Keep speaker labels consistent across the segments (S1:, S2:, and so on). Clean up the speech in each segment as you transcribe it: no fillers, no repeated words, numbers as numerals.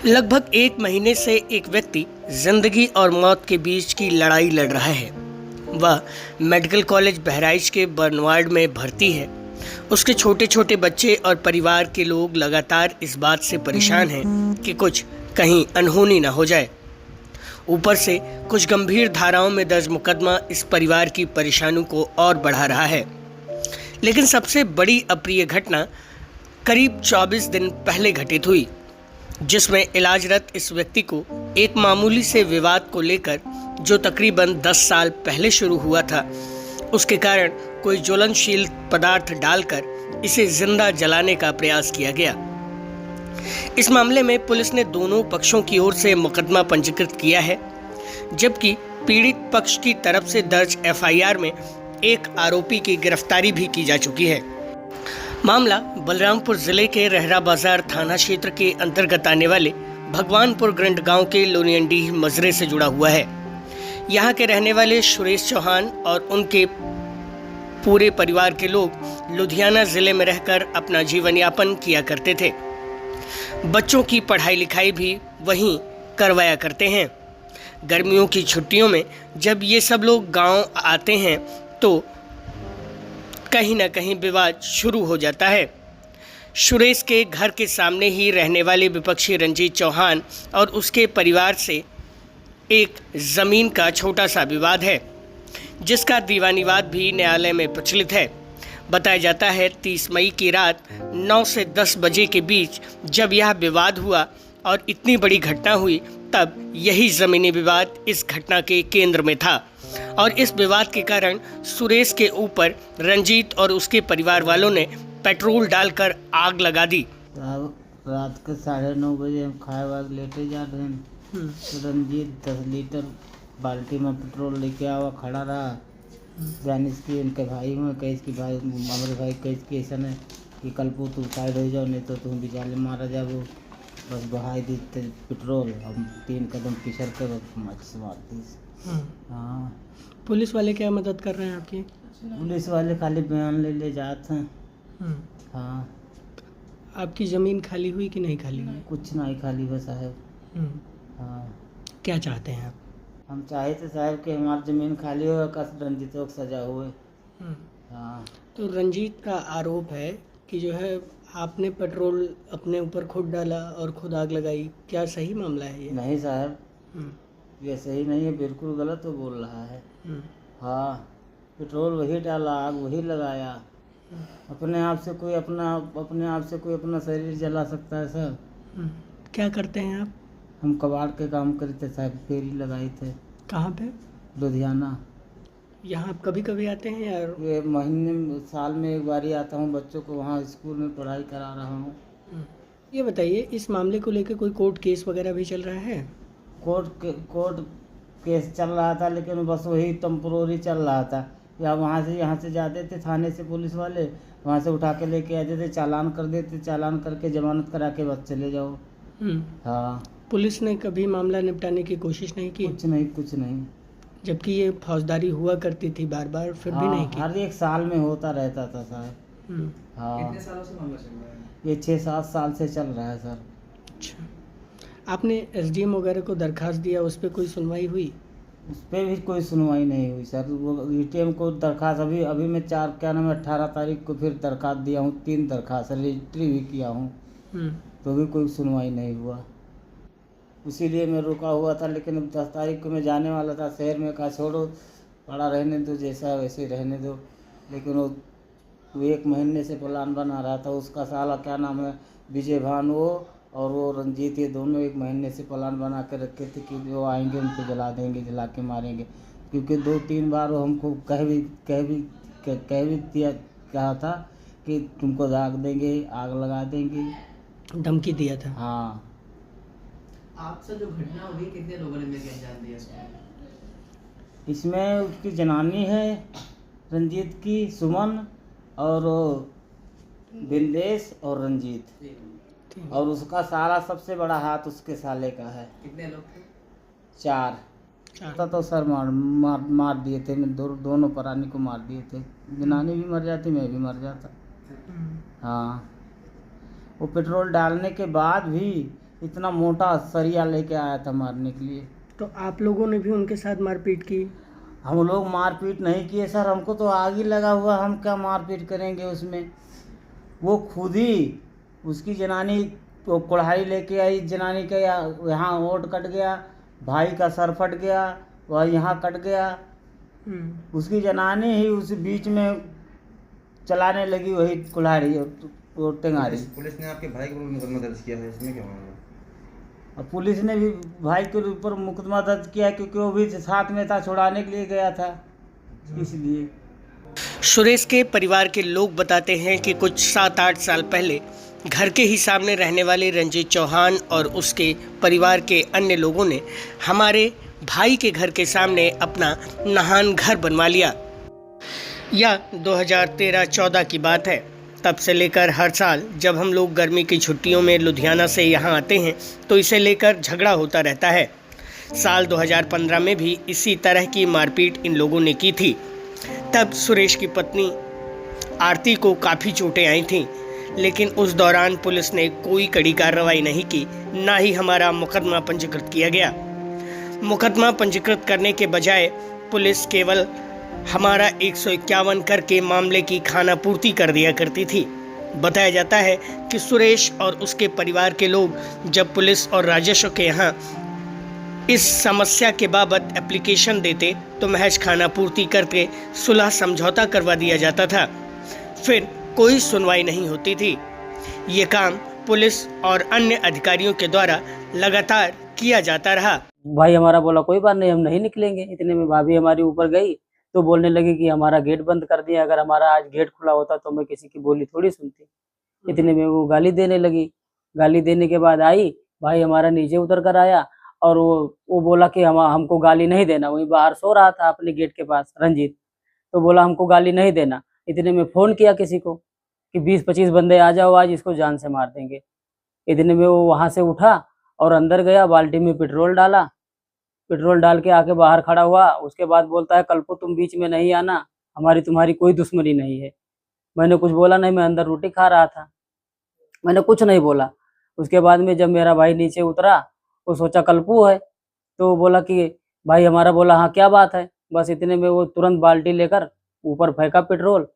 S1: लगभग 1 महीने से एक व्यक्ति जिंदगी और मौत के बीच की लड़ाई लड़ रहा है। वह मेडिकल कॉलेज बहराइच के बर्नवार्ड में भर्ती है। उसके छोटे छोटे बच्चे और परिवार के लोग लगातार इस बात से परेशान हैं कि कुछ कहीं अनहोनी न हो जाए। ऊपर से कुछ गंभीर धाराओं में दर्ज मुकदमा इस परिवार की परेशानी को और बढ़ा रहा है। लेकिन सबसे बड़ी अप्रिय घटना करीब 24 दिन पहले घटित हुई, जिसमें इलाजरत इस व्यक्ति को एक मामूली से विवाद को लेकर, जो तकरीबन 10 साल पहले शुरू हुआ था, उसके कारण कोई ज्वलनशील पदार्थ डालकर इसे जिंदा जलाने का प्रयास किया गया। इस मामले में पुलिस ने दोनों पक्षों की ओर से मुकदमा पंजीकृत किया है, जबकि पीड़ित पक्ष की तरफ से दर्ज एफआईआर में एक आरोपी की गिरफ्तारी भी की जा चुकी है। मामला बलरामपुर जिले के रहरा बाजार थाना क्षेत्र के अंतर्गत आने वाले भगवानपुर ग्रंट गांव के लोनियनडीह मजरे से जुड़ा हुआ है। यहां के रहने वाले सुरेश चौहान और उनके पूरे परिवार के लोग लुधियाना जिले में रहकर अपना जीवन यापन किया करते थे। बच्चों की पढ़ाई लिखाई भी वहीं करवाया करते हैं। गर्मियों की छुट्टियों में जब ये सब लोग गांव आते हैं तो कहीं ना कहीं विवाद शुरू हो जाता है। सुरेश के घर के सामने ही रहने वाले विपक्षी रंजीत चौहान और उसके परिवार से एक ज़मीन का छोटा सा विवाद है, जिसका दीवानीवाद भी न्यायालय में प्रचलित है। बताया जाता है 30 मई की रात 9 से 10 बजे के बीच जब यह विवाद हुआ और इतनी बड़ी घटना हुई, तब यही ज़मीनी विवाद इस घटना के केंद्र में था और इस विवाद के कारण सुरेश के ऊपर रंजीत और उसके परिवार वालों ने पेट्रोल डालकर आग लगा दी।
S2: रात के 9:30 बजे हम खाए वाग लेटे जा रहे हैं तो रंजीत 10 लीटर बाल्टी में पेट्रोल लेके आवा खड़ा रहा। जानिस की उनके भाई में कहीं की भाई हमारे भाई कहीं की ऐसा है कि कल को तू साइड हो जाओ, नहीं तो तुम बिचाले मारा जाओ। बस बहाई दी पेट्रोल, हम 3 कदम पिछड़ कर मच मार दी। हाँ,
S1: पुलिस वाले क्या मदद कर रहे हैं आपकी?
S2: पुलिस वाले खाली बयान ले जाते हैं। हाँ,
S1: आपकी ज़मीन खाली हुई कि नहीं खाली हुई?
S2: कुछ नहीं खाली बस साहब। हाँ,
S1: क्या चाहते हैं आप?
S2: हम चाहे थे साहब कि हमारी ज़मीन खाली हो, कस रंजीतों को सजा हुए। हाँ,
S1: तो रंजीत का आरोप है कि जो है आपने पेट्रोल अपने ऊपर खुद डाला और खुद आग लगाई। क्या सही मामला है ये?
S2: नहीं साहब, ये सही नहीं है, बिल्कुल गलत वो बोल रहा है। हाँ, पेट्रोल वही डाला, आग वही लगाया। अपने आप से कोई अपना शरीर जला सकता है सर?
S1: क्या करते हैं आप?
S2: हम कबाड़ के काम करते साहब, फेरी लगाए थे।
S1: कहाँ पे?
S2: लुधियाना।
S1: यहाँ आप कभी कभी आते हैं यार?
S2: ये महीने साल में एक बार ही आता हूँ, बच्चों को वहाँ स्कूल में पढ़ाई करा रहा हूँ।
S1: ये बताइए, इस मामले को लेकर कोई कोर्ट केस वगैरह भी चल रहा है?
S2: कोर्ट केस चल रहा था, लेकिन बस वही टेम्पोररी चल रहा था। या यहाँ से जाते थे थाने से पुलिस वाले, वहाँ से उठा के लेके आते थे, चालान कर देते, चालान करके जमानत करा के बस चले जाओ। हाँ,
S1: पुलिस ने कभी मामला निपटाने की कोशिश नहीं की?
S2: कुछ नहीं।
S1: जबकि ये फौजदारी हुआ करती थी बार बार, फिर भी नहीं की?
S2: हर एक साल में होता रहता था साहब। हाँ,
S3: कितने सालों से मामला चल रहा है?
S2: ये 6-7 साल से चल रहा है सर।
S1: अच्छा, आपने एसडीएम वगैरह को दरखास्त दिया, उस पर कोई सुनवाई हुई?
S2: उस पर भी कोई सुनवाई नहीं हुई सर। वो एटीएम को दरखास्त अभी मैं 18 तारीख को फिर दरखास्त दिया हूँ, 3 दरखास्त रजिस्ट्री भी किया हूँ, तो भी कोई सुनवाई नहीं हुआ। इसीलिए मैं रुका हुआ था, लेकिन 10 तारीख को मैं जाने वाला था शहर में। कहा छोड़ो, पड़ा रहने दो, जैसा वैसे रहने दो। लेकिन वो 1 महीने से प्लान बना रहा था। उसका साला क्या नाम है, विजय भान, वो और वो रंजीत, ये दोनों 1 महीने से प्लान बना के रखे थे कि वो आएंगे, उनको जला देंगे, जला के मारेंगे। क्योंकि 2-3 बार वो हमको कह भी कहा था कि तुमको दाग देंगे, आग लगा देंगे,
S1: धमकी दिया था।
S2: हाँ।
S3: आपसे जो घटना हुई, कितने लोगों ने मिलकर अंजाम दिया
S2: इसमें उसकी जनानी है रंजीत की, सुमन, और बिंदेश और रंजीत, और उसका सारा सबसे बड़ा हाथ उसके साले का है।
S3: कितने लोग थे?
S2: 4 तो सर मार दिए थे। मैं दोनों प्राणी को मार दिए थे। जनानी भी मर जाती, मैं भी मर जाता। हाँ, वो पेट्रोल डालने के बाद भी इतना मोटा सरिया लेके आया था मारने के लिए।
S1: तो आप लोगों ने भी उनके साथ मारपीट की?
S2: हम लोग मारपीट नहीं किए सर, हमको तो आग ही लगा हुआ, हम क्या मारपीट करेंगे उसमें। वो खुद ही उसकी जनानी तो कुल्हाड़ी लेके आई, जनानी का यहाँ ओट कट गया, भाई का सर फट गया, वह यहाँ कट गया। उसकी जनानी ही उस बीच में चलाने लगी वही कुल्हाड़ी और टेंगारी।
S4: पुलिस ने आपके भाई के ऊपर मुकदमा दर्ज किया है, इसमें क्या मामला?
S2: और पुलिस ने भी भाई के ऊपर मुकदमा दर्ज किया क्योंकि वो भी साथ में था, छुड़ाने के लिए गया था इसलिए।
S1: सुरेश के परिवार के लोग बताते हैं कि कुछ 7-8 साल पहले घर के ही सामने रहने वाले रंजीत चौहान और उसके परिवार के अन्य लोगों ने हमारे भाई के घर के सामने अपना नहान घर बनवा लिया। यह 2013-14 की बात है। तब से लेकर हर साल जब हम लोग गर्मी की छुट्टियों में लुधियाना से यहाँ आते हैं तो इसे लेकर झगड़ा होता रहता है। साल 2015 में भी इसी तरह की मारपीट इन लोगों ने की थी। तब सुरेश की पत्नी आरती को काफ़ी चोटें आई थीं, लेकिन उस दौरान पुलिस ने कोई कड़ी कार्रवाई नहीं की, ना ही हमारा मुकदमा पंजीकृत किया गया। मुकदमा पंजीकृत करने के बजाय पुलिस केवल हमारा 151 करके मामले की खानापूर्ति कर दिया करती थी। बताया जाता है कि सुरेश और उसके परिवार के लोग जब पुलिस और राजस्व के यहाँ इस समस्या के बाबत एप्लीकेशन देते तो महज खानापूर्ति करके सुलह समझौता करवा दिया जाता था, फिर कोई सुनवाई नहीं होती थी। ये काम पुलिस और अन्य अधिकारियों के द्वारा लगातार किया जाता रहा।
S5: भाई हमारा बोला कोई बात नहीं, हम नहीं निकलेंगे। इतने में भाभी हमारी ऊपर गई तो बोलने लगी कि हमारा गेट बंद कर दिया, अगर हमारा आज गेट खुला होता तो मैं किसी की बोली थोड़ी सुनती। इतने में वो गाली देने लगी। गाली देने के बाद आई, भाई हमारा नीचे उतर कर आया और वो बोला कि हमको गाली नहीं देना। वहीं बाहर सो रहा था अपने गेट के पास रंजीत, तो बोला हमको गाली नहीं देना। इतने में फ़ोन किया किसी को कि 20-25 बंदे आ जाओ, आज इसको जान से मार देंगे। इतने में वो वहाँ से उठा और अंदर गया, बाल्टी में पेट्रोल डाला, पेट्रोल डाल के आके बाहर खड़ा हुआ। उसके बाद बोलता है कल को तुम बीच में नहीं आना, हमारी तुम्हारी कोई दुश्मनी नहीं है। मैंने कुछ बोला नहीं, मैं अंदर रोटी खा रहा था, मैंने कुछ नहीं बोला। उसके बाद में जब मेरा भाई नीचे उतरा, वो सोचा कल्पू है, तो बोला कि भाई हमारा बोला हाँ क्या बात है। बस इतने में वो तुरंत बाल्टी लेकर ऊपर फेंका पेट्रोल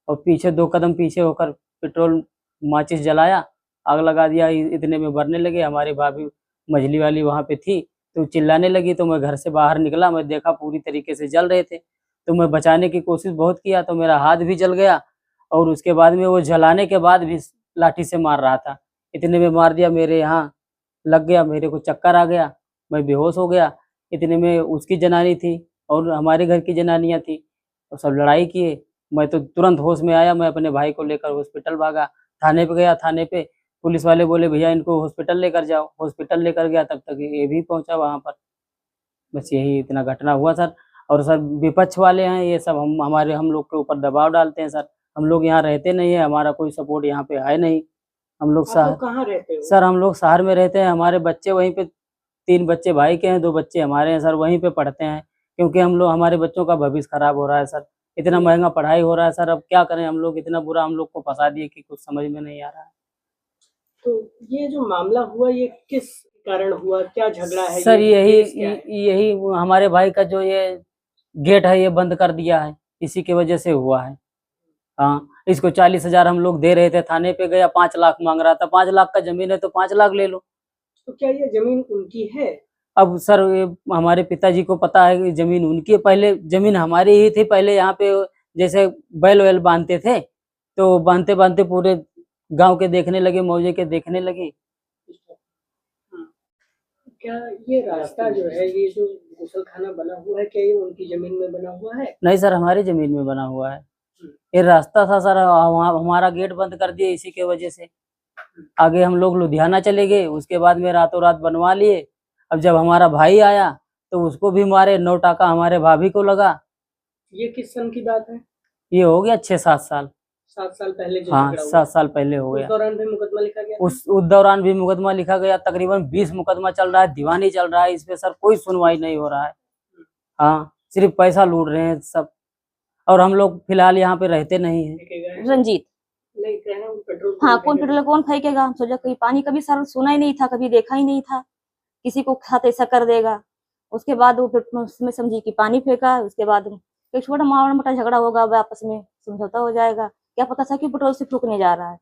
S5: और पीछे 2 कदम पीछे होकर पेट्रोल माचिस जलाया, आग लगा दिया। इतने में भरने लगे। हमारी भाभी मछली वाली वहाँ पे थी तो चिल्लाने लगी, तो मैं घर से बाहर निकला, मैं देखा पूरी तरीके से जल रहे थे, तो मैं बचाने की कोशिश बहुत किया, तो मेरा हाथ भी जल गया और उसके बाद में वो जलाने के बाद भी लाठी से मार रहा था। इतने में मार दिया, मेरे यहाँ लग गया, मेरे को चक्कर आ गया, मैं बेहोश हो गया। इतने में उसकी जनानी थी और हमारे घर की जनानियाँ थी, तो सब लड़ाई किए। मैं तो तुरंत होश में आया, मैं अपने भाई को लेकर हॉस्पिटल भागा, थाने पे गया। थाने पे पुलिस वाले बोले भैया इनको हॉस्पिटल लेकर जाओ। हॉस्पिटल लेकर गया, तब तक ये भी पहुंचा वहां पर। बस यही इतना घटना हुआ सर। और सर विपक्ष वाले हैं ये सब, हम लोग के ऊपर दबाव डालते हैं सर। हम लोग यहाँ रहते नहीं है, हमारा कोई सपोर्ट यहाँ पे है नहीं। हम लोग शहर,
S1: कहाँ रहते हो?
S5: सर हम लोग शहर में रहते हैं। हमारे बच्चे वहीं पे 3 बच्चे भाई के हैं, 2 बच्चे हमारे हैं सर, वहीं पे पढ़ते हैं। क्योंकि हमारे बच्चों का भविष्य खराब हो रहा है सर, इतना महंगा पढ़ाई हो रहा है सर। अब क्या करें हम लोग, इतना बुरा हम लोग को फंसा दिए कि कुछ समझ में नहीं आ रहा है।
S1: तो ये जो मामला हुआ ये किस कारण हुआ, क्या झगड़ा है
S5: सर
S1: ये
S5: यही हमारे भाई का जो ये गेट है ये बंद कर दिया है, इसी की वजह से हुआ है। हाँ, इसको 40,000 हम लोग दे रहे थे, थाने पे गया 5 लाख मांग रहा था। 5 लाख का जमीन है तो 5 लाख ले लो।
S1: तो क्या ये जमीन उनकी है?
S5: अब सर ये हमारे पिताजी को पता है कि जमीन उनकी है। पहले जमीन हमारी ही थी। पहले यहाँ पे जैसे बैल वैल बांधते थे, तो बांधते बांधते पूरे गांव के देखने लगे, मौजे के देखने लगे।
S1: क्या ये रास्ता जो है, ये जो गुसल खाना बना हुआ है, क्या ये उनकी जमीन में बना हुआ है?
S5: नहीं सर, हमारी जमीन में बना हुआ है। ये रास्ता था सर, हमारा गेट बंद कर दिया इसी के वजह से। आगे हम लोग लुधियाना चले गए, उसके बाद में रातों रात बनवा लिए। अब जब हमारा भाई आया तो उसको भी मारे, 9 टाका हमारे भाभी को लगा।
S1: ये किस सन की बात है?
S5: ये हो गया 6-7 साल।
S1: 7 साल पहले जो
S5: हाँ,
S1: झगड़ा हुआ,
S5: 7 साल पहले हो
S1: उस
S5: गया।
S1: दौरान भी मुकदमा लिखा गया था?
S5: उस दौरान भी मुकदमा लिखा गया। तकरीबन 20 मुकदमा चल रहा है, दीवानी चल रहा है, इस पे सर कोई सुनवाई नहीं हो रहा है। हाँ, सिर्फ पैसा लूट रहे हैं सब। और हम लोग फिलहाल यहाँ पे रहते नहीं हैं।
S6: रंजीत
S1: नहीं, कहना पेट्रोल
S6: हाँ, कौन पेट्रोल कौन फेंकेगा। हम सोचा कहीं पानी कभी सर सुना ही नहीं था, कभी देखा ही नहीं था किसी को साथ ऐसा कर देगा। उसके बाद वो उसमें समझी कि पानी फेंका। उसके बाद एक छोटा मोटा झगड़ा होगा, अब आपस में समझौता हो जाएगा। क्या पता था कि पेट्रोल से फूकने जा रहा है।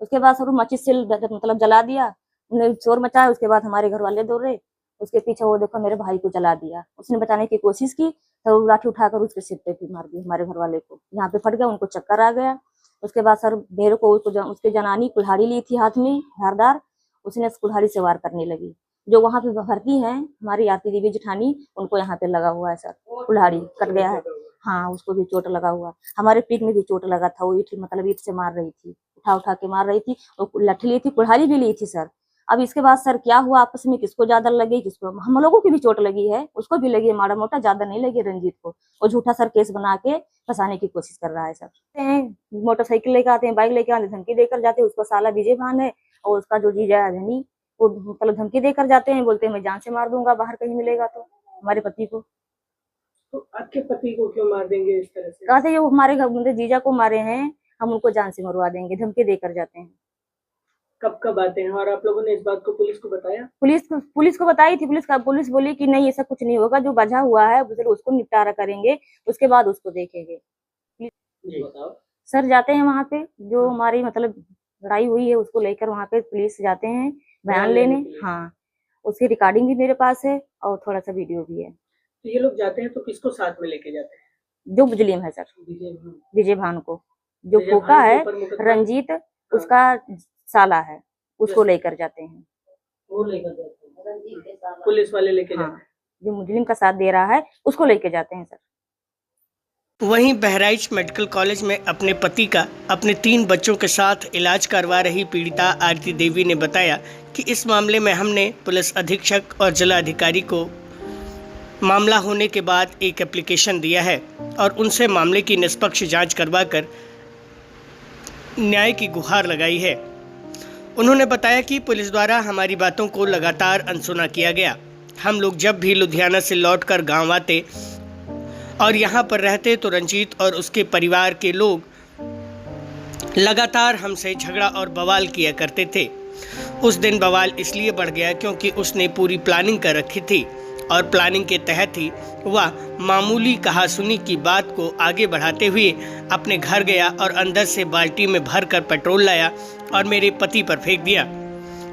S6: उसके बाद सर माचिस से मतलब जला दिया, उन्हें शोर मचाया। उसके बाद हमारे घर वाले दौड़े, उसके पीछे वो देखो मेरे भाई को जला दिया। उसने बचाने की कोशिश की तो लाठी उठाकर उसके सिर पे भी मार दी हमारे घर वाले को, यहाँ पे फट गया, उनको चक्कर आ गया। उसके बाद सर मेरे को उसके जनानी कुल्हाड़ी ली थी हाथ में धारदार, उसने कुल्हाड़ी से वार करने लगी। जो वहां पे भर्ती है हमारी आरती देवी जेठानी, उनको यहाँ पे लगा हुआ है सर, कुल्हाड़ी कट गया है। हाँ, उसको भी चोट लगा हुआ। हमारे पीठ में भी चोट लगा था, वो ईट मतलब ईट से मार रही थी, उठा उठा के मार रही थी। वो लाठी ली थी, कुल्हाड़ी भी ली थी सर। अब इसके बाद सर क्या हुआ आपस में, किसको ज्यादा लगी, किसको, हम लोगों की भी चोट लगी है, उसको भी लगी है माड़ा मोटा, ज्यादा नहीं लगी रंजीत को। वो झूठा सर केस बना के फंसाने की कोशिश कर रहा है सर। मोटरसाइकिल लेके आते हैं, बाइक लेके आते हैं, धमकी देकर जाते हैं। उसका साला विजय भान है और उसका जो जीजा है धनी, वो मतलब धमकी देकर जाते हैं, बोलते हैं मैं जान से मार दूंगा बाहर कहीं मिलेगा तो हमारे पति को।
S1: तो आपके पति को क्यों मार देंगे इस तरह से?
S6: कहते हैं वो हमारे घर मेरे जीजा को मारे हैं, हम उनको जान से मरवा देंगे, धमकी देकर जाते हैं।
S1: कब आते हैं? और आप लोगों ने इस बात को पुलिस को बताया?
S6: पुलिस को बताई थी। पुलिस बोली कि नहीं ऐसा कुछ नहीं होगा, जो बजा हुआ है उसको निपटारा करेंगे, उसके बाद उसको देखेंगे।
S1: जी बताओ।
S6: सर जाते हैं वहाँ पे, जो हमारी मतलब लड़ाई हुई है उसको लेकर वहाँ पे पुलिस जाते हैं बयान लेने। हाँ, उसकी रिकॉर्डिंग भी मेरे पास है और थोड़ा सा वीडियो भी है।
S1: तो ये लोग जाते हैं तो किसको साथ में लेके जाते हैं?
S6: जो मुजलिम है सर, विजय भान को, जो फोका है रंजीत, उसका साला है, उसको लेकर जाते हैं।
S1: वो लेकर जाते हैं, पुलिस वाले लेके जाते हैं।
S6: जो मुजलिम का साथ दे रहा है उसको लेके जाते हैं सर।
S1: वहीं बहराइच मेडिकल कॉलेज में अपने पति का अपने 3 बच्चों के साथ इलाज करवा रही पीड़िता आरती देवी ने बताया कि इस मामले में हमने पुलिस अधीक्षक और जिला अधिकारी को मामला होने के बाद एक एप्लीकेशन दिया है और उनसे मामले की निष्पक्ष जांच करवाकर न्याय की गुहार लगाई है। उन्होंने बताया कि पुलिस द्वारा हमारी बातों को लगातार अनसुना किया गया। हम लोग जब भी लुधियाना से लौटकर गांव आते और यहाँ पर रहते तो रंजीत और उसके परिवार के लोग लगातार हमसे झगड़ा और बवाल किया करते थे। उस दिन बवाल इसलिए बढ़ गया क्योंकि उसने पूरी प्लानिंग कर रखी थी और प्लानिंग के तहत ही वह मामूली कहासुनी की बात को आगे बढ़ाते हुए अपने घर गया और अंदर से बाल्टी में भरकर पेट्रोल लाया और मेरे पति पर फेंक दिया।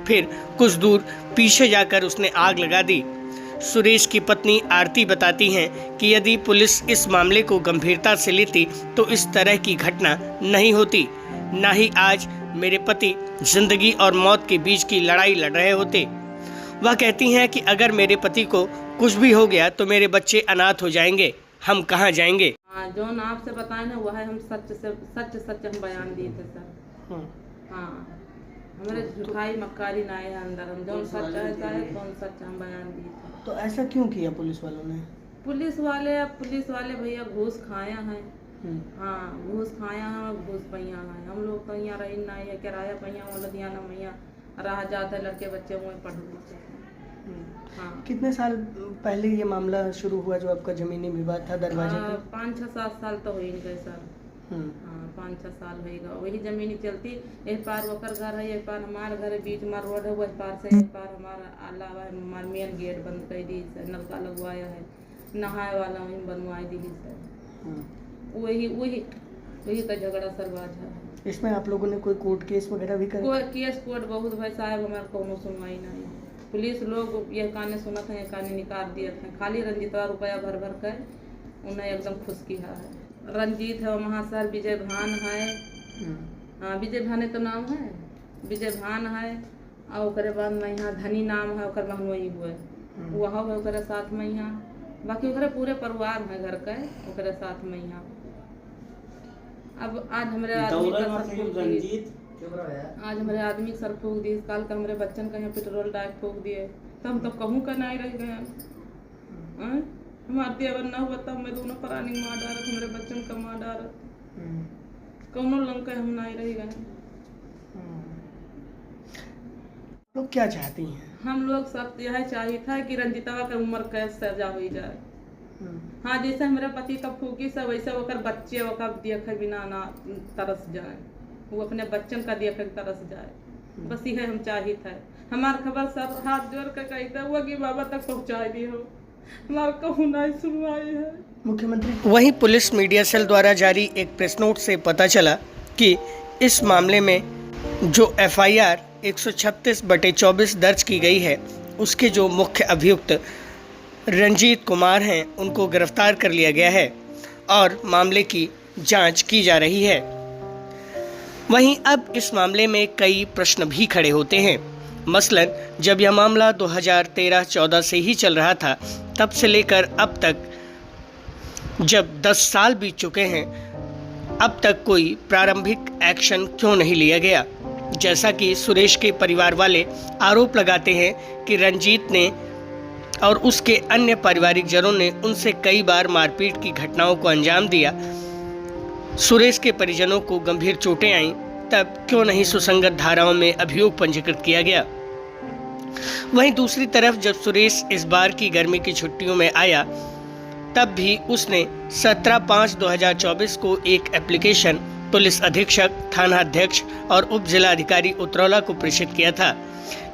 S1: फिर कुछ दूर पीछे जाकर उसने आग लगा दी। सुरेश की पत्नी आरती बताती हैं कि यदि पुलिस इस मामले को गंभीरता से लेती तो इस तरह की घटना नहीं होती, ना ही आज मेरे पति जिंदगी और मौत के बीच की लड़ाई लड़ रहे होते। वह कहती हैं कि अगर मेरे पति को कुछ भी हो गया तो मेरे बच्चे अनाथ हो जाएंगे, हम कहाँ जाएंगे।
S7: हाँ, जो आपसे बताए ना वह हम सच हम बयान दिए थे सर। हाँ, हमारे झूठाई मक्कारी ना है अंदर, हम जो सच है कौन सच हम बयान दिए थे।
S1: तो ऐसा क्यों किया पुलिस वालों ने?
S7: पुलिस वाले भैया घूस खाया है। हाँ, घूस खाया है, घूस पैया है। हम लोग तो यहाँ रही ना है, किराया पैया वो लुधियाना मैया रहा जाता है, लड़के बच्चे वहीं पढ़ रहे हैं। हाँ।
S1: कितने साल पहले ये मामला शुरू हुआ जो आपका जमीनी विवाद था दरवाजे पे?
S7: 5-6-7 साल तो हो ही गए सर। हाँ, 5-6 साल होगा। वही जमीनी चलती, एक पार वकर घर है, एक पार हमारे घर है, बीच में रोड है, वही पार से एक पार हमारा अलावा है, हमारा मेन गेट बंद कर दी सर, नलका लगवाया है, नहाए वाला वहीं बनवाई दी सर। वही का झगड़ा सरवाज है।
S1: इसमें आप लोगों ने कोई कोर्ट केस वगैरह भी कर?
S7: कोई केस कोर्ट बहुत भाई साहब हमारे कोनो सुनवाई नहीं। पुलिस लोग ये कहानी सुनत है, कहानी निकाल दिए थे, खाली रंजीतवा रुपया भर भर कर उन्हें एकदम खुश किया है। रंजीत है वहाँ सर, विजय भान है। हाँ, विजय भान तो नाम है, विजय भान है। और ओकरे बाद में यहाँ धनी नाम है, ओकर महनोई हुए वहाँ है ओकरे साथ में यहाँ, बाकी ओकरे पूरे परिवार है घर के ओकरे साथ में यहाँ। अब आज हमारे आदमी का सर फूक दी, काल का हमारे बच्चन का यहाँ पेट्रोल डाल फूक दिए, तो हम तो कहूँ का नहीं रह गए। हमारे देवर न हुआ तब मैं दोनों प्राणी मार डालत, हमारे बच्चन का मार डालत, कौनो लंका हम नहीं रह गए।
S1: लोग क्या चाहती हैं?
S7: हम लोग सब यह चाहिए था कि रंजीतवा के उम्र कैद सजा हो जाए। हाँ, जैसे हमारे पति का फूकी से वैसे ओकर बच्चे ओकर देखे बिना ना तरस जाए। वो अपने बच्चन का दिया फिर तरस जाए। बस यह हम चाहिए था। हमार खबर सब हाथ जोड़ कर कही था वो कि बाबा तक पहुँचा दी हो, हमारा कहूँ नहीं सुनवाई है।
S1: मुख्यमंत्री वहीं पुलिस मीडिया सेल द्वारा जारी एक प्रेस नोट से पता चला कि इस मामले में जो FIR 136/24 दर्ज की गई है, उसके जो मुख्य अभियुक्त रंजीत कुमार हैं उनको गिरफ्तार कर लिया गया है और मामले की जांच की जा रही है। वहीं अब इस मामले में कई प्रश्न भी खड़े होते हैं। मसलन जब यह मामला 2013-14 से ही चल रहा था, तब से लेकर अब तक जब 10 साल बीत चुके हैं, अब तक कोई प्रारंभिक एक्शन क्यों नहीं लिया गया। जैसा कि सुरेश के परिवार वाले आरोप लगाते हैं कि रंजीत ने और उसके अन्य पारिवारिक जनों ने उनसे कई बार मारपीट की घटनाओं को अंजाम दिया। सुरेश के परिजनों को गंभीर चोटें आईं, तब क्यों नहीं सुसंगत धाराओं में अभियोग पंजीकृत किया गया। वहीं दूसरी तरफ जब सुरेश इस बार की गर्मी की छुट्टियों में आया, तब भी उसने 17/5/2024 को एक एप्लीकेशन पुलिस अधीक्षक, थाना अध्यक्ष और उप जिला अधिकारी उतरौला को प्रेषित किया था,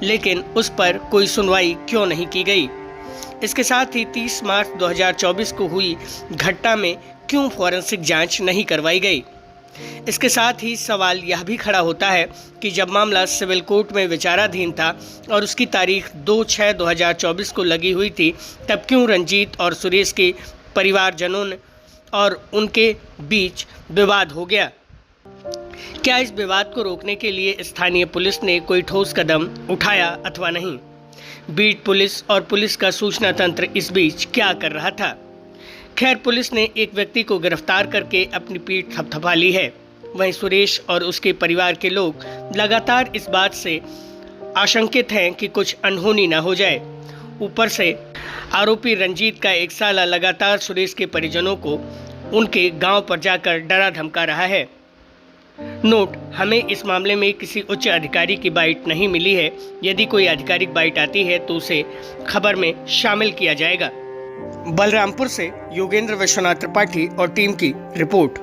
S1: लेकिन उस पर कोई सुनवाई क्यों नहीं की गई। इसके साथ ही 30 मार्च 2024 को हुई घटना में क्यों फॉरेंसिक जांच नहीं करवाई गई। इसके साथ ही सवाल यह भी खड़ा होता है कि जब मामला सिविल कोर्ट में विचाराधीन था और उसकी तारीख 2/6/2024 को लगी हुई थी, तब क्यों रंजीत और सुरेश के परिवारजनों और उनके बीच विवाद हो गया। क्या इस विवाद को रोकने के लिए स्थानीय पुलिस ने कोई ठोस कदम उठाया अथवा नहीं। बीट पुलिस और पुलिस का सूचना तंत्र इस बीच क्या कर रहा था। खैर, पुलिस ने एक व्यक्ति को गिरफ्तार करके अपनी पीठ थपथपा ली है। वहीं सुरेश और उसके परिवार के लोग लगातार इस बात से आशंकित हैं कि कुछ अनहोनी न हो जाए। ऊपर से आरोपी रंजीत का 1 साल लगातार सुरेश के परिजनों को उनके गांव पर जाकर डरा धमका रहा है। नोट, हमें इस मामले में किसी उच्च अधिकारी की बाइट नहीं मिली है। यदि कोई आधिकारिक बाइट आती है तो उसे खबर में शामिल किया जाएगा। बलरामपुर से योगेंद्र विश्वनाथ त्रिपाठी और टीम की रिपोर्ट।